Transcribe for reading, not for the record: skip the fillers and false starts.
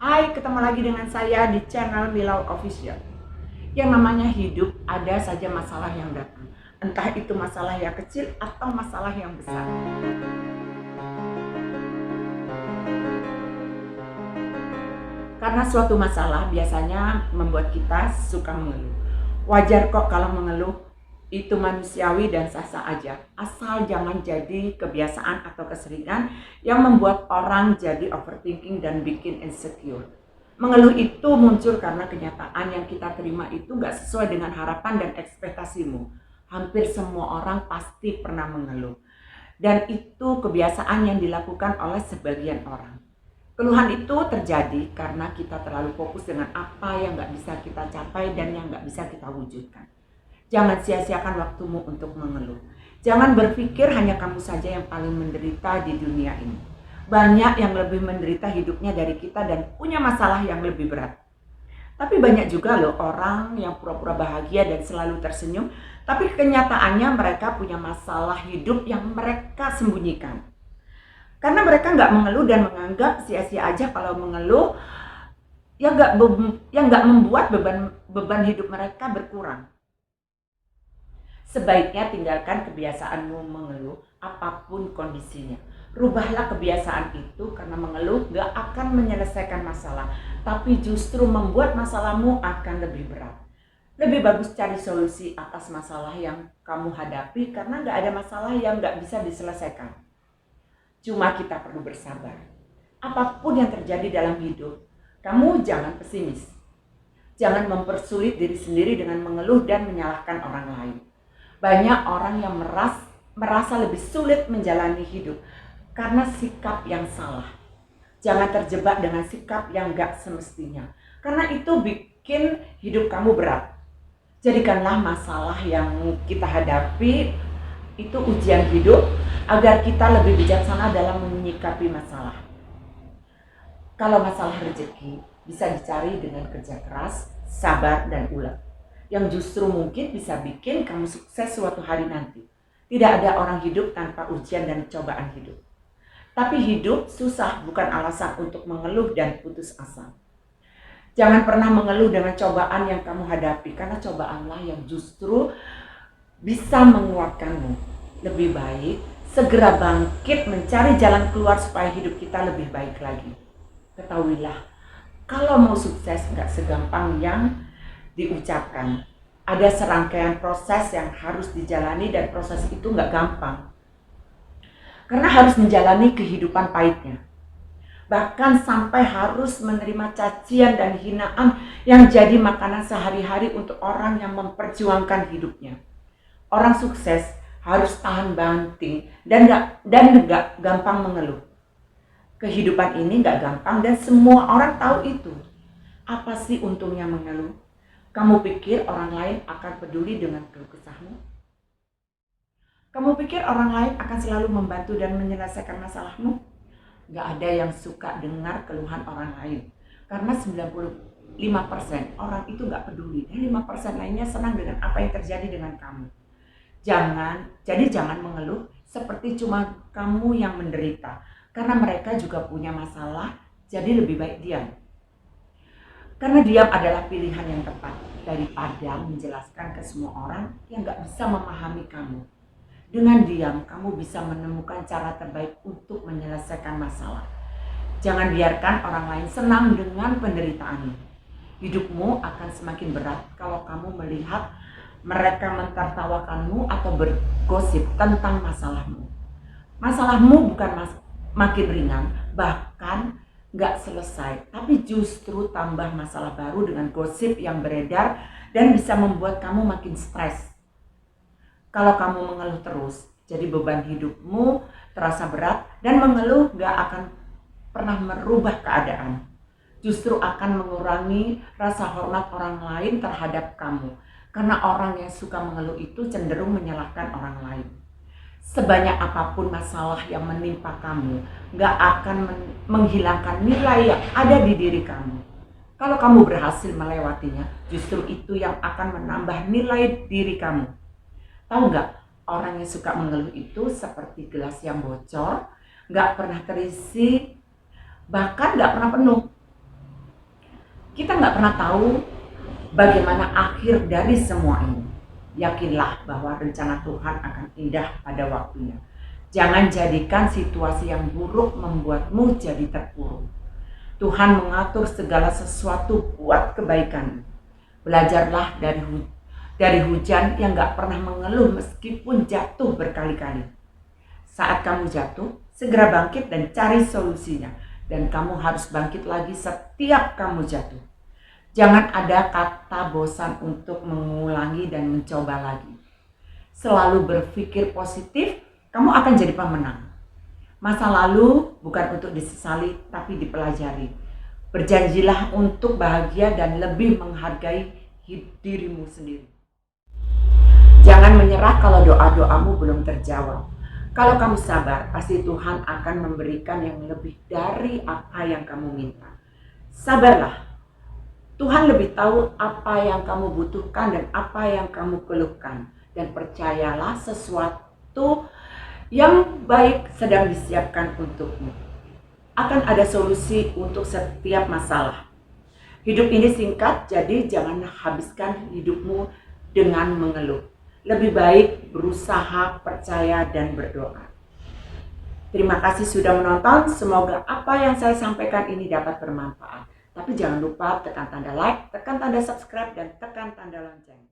Hai, ketemu lagi dengan saya di channel Milau Official. Yang namanya hidup, ada saja masalah yang datang. Entah itu masalah yang kecil atau masalah yang besar. Karena suatu masalah biasanya membuat kita suka mengeluh. Wajar kok kalau mengeluh, itu manusiawi dan sah-sah aja. Asal jangan jadi kebiasaan atau keseringan yang membuat orang jadi overthinking dan bikin insecure. Mengeluh itu muncul karena kenyataan yang kita terima itu gak sesuai dengan harapan dan ekspektasimu. Hampir semua orang pasti pernah mengeluh. Dan itu kebiasaan yang dilakukan oleh sebagian orang. Keluhan itu terjadi karena kita terlalu fokus dengan apa yang gak bisa kita capai dan yang gak bisa kita wujudkan. Jangan sia-siakan waktumu untuk mengeluh. Jangan berpikir hanya kamu saja yang paling menderita di dunia ini. Banyak yang lebih menderita hidupnya dari kita dan punya masalah yang lebih berat. Tapi banyak juga loh orang yang pura-pura bahagia dan selalu tersenyum, tapi kenyataannya mereka punya masalah hidup yang mereka sembunyikan. Karena mereka nggak mengeluh dan menganggap sia-sia aja kalau mengeluh, yang nggak membuat beban hidup mereka berkurang. Sebaiknya tinggalkan kebiasaanmu mengeluh apapun kondisinya. Rubahlah kebiasaan itu karena mengeluh gak akan menyelesaikan masalah, tapi justru membuat masalahmu akan lebih berat. Lebih bagus cari solusi atas masalah yang kamu hadapi karena gak ada masalah yang gak bisa diselesaikan. Cuma kita perlu bersabar. Apapun yang terjadi dalam hidup, kamu jangan pesimis. Jangan mempersulit diri sendiri dengan mengeluh dan menyalahkan orang lain. Banyak orang yang merasa lebih sulit menjalani hidup karena sikap yang salah. Jangan terjebak dengan sikap yang gak semestinya, karena itu bikin hidup kamu berat. Jadikanlah masalah yang kita hadapi itu ujian hidup agar kita lebih bijaksana dalam menyikapi masalah. Kalau masalah rezeki bisa dicari dengan kerja keras, sabar, dan ulet, yang justru mungkin bisa bikin kamu sukses suatu hari nanti. Tidak ada orang hidup tanpa ujian dan cobaan hidup. Tapi hidup susah bukan alasan untuk mengeluh dan putus asa. Jangan pernah mengeluh dengan cobaan yang kamu hadapi, karena cobaanlah yang justru bisa menguatkanmu. Lebih baik segera bangkit mencari jalan keluar supaya hidup kita lebih baik lagi. Ketahuilah, kalau mau sukses gak segampang yang diucapkan. Ada serangkaian proses yang harus dijalani dan proses itu gak gampang. Karena harus menjalani kehidupan pahitnya. Bahkan sampai harus menerima cacian dan hinaan yang jadi makanan sehari-hari untuk orang yang memperjuangkan hidupnya. Orang sukses harus tahan banting dan gak gampang mengeluh. Kehidupan ini gak gampang dan semua orang tahu itu. Apa sih untungnya mengeluh? Kamu pikir orang lain akan peduli dengan keluh kesahmu? Kamu pikir orang lain akan selalu membantu dan menyelesaikan masalahmu? Gak ada yang suka dengar keluhan orang lain. Karena 95% orang itu gak peduli. Dan 5% lainnya senang dengan apa yang terjadi dengan kamu. Jangan mengeluh seperti cuma kamu yang menderita. Karena mereka juga punya masalah, jadi lebih baik diam. Karena diam adalah pilihan yang tepat daripada menjelaskan ke semua orang yang gak bisa memahami kamu. Dengan diam, kamu bisa menemukan cara terbaik untuk menyelesaikan masalah. Jangan biarkan orang lain senang dengan penderitaanmu. Hidupmu akan semakin berat kalau kamu melihat mereka mentertawakanmu atau bergosip tentang masalahmu. Masalahmu bukan makin ringan, bahkan gak selesai, tapi justru tambah masalah baru dengan gosip yang beredar dan bisa membuat kamu makin stres. Kalau kamu mengeluh terus, jadi beban hidupmu terasa berat dan mengeluh gak akan pernah merubah keadaan. Justru akan mengurangi rasa hormat orang lain terhadap kamu. Karena orang yang suka mengeluh itu cenderung menyalahkan orang lain. Sebanyak apapun masalah yang menimpa kamu, gak akan menghilangkan nilai yang ada di diri kamu. Kalau kamu berhasil melewatinya, justru itu yang akan menambah nilai diri kamu. Tahu nggak, orang yang suka mengeluh itu seperti gelas yang bocor, nggak pernah terisi, bahkan nggak pernah penuh. nggak pernah tahu bagaimana akhir dari semua ini. Yakinlah bahwa rencana Tuhan akan indah pada waktunya. Jangan jadikan situasi yang buruk membuatmu jadi terpuruk. Tuhan mengatur segala sesuatu buat kebaikan. Belajarlah dari hujan yang gak pernah mengeluh meskipun jatuh berkali-kali. Saat kamu jatuh, segera bangkit dan cari solusinya. Dan kamu harus bangkit lagi setiap kamu jatuh. Jangan ada kata bosan untuk mengulangi dan mencoba lagi. Selalu berpikir positif, kamu akan jadi pemenang. Masa lalu bukan untuk disesali, tapi dipelajari. Berjanjilah untuk bahagia dan lebih menghargai dirimu sendiri. Jangan menyerah kalau doa-doamu belum terjawab. Kalau kamu sabar, pasti Tuhan akan memberikan yang lebih dari apa yang kamu minta. Sabarlah. Tuhan lebih tahu apa yang kamu butuhkan dan apa yang kamu keluhkan. Dan percayalah sesuatu yang baik sedang disiapkan untukmu. Akan ada solusi untuk setiap masalah. Hidup ini singkat, jadi jangan habiskan hidupmu dengan mengeluh. Lebih baik berusaha, percaya, dan berdoa. Terima kasih sudah menonton. Semoga apa yang saya sampaikan ini dapat bermanfaat. Tapi jangan lupa tekan tanda like, tekan tanda subscribe, dan tekan tanda lonceng.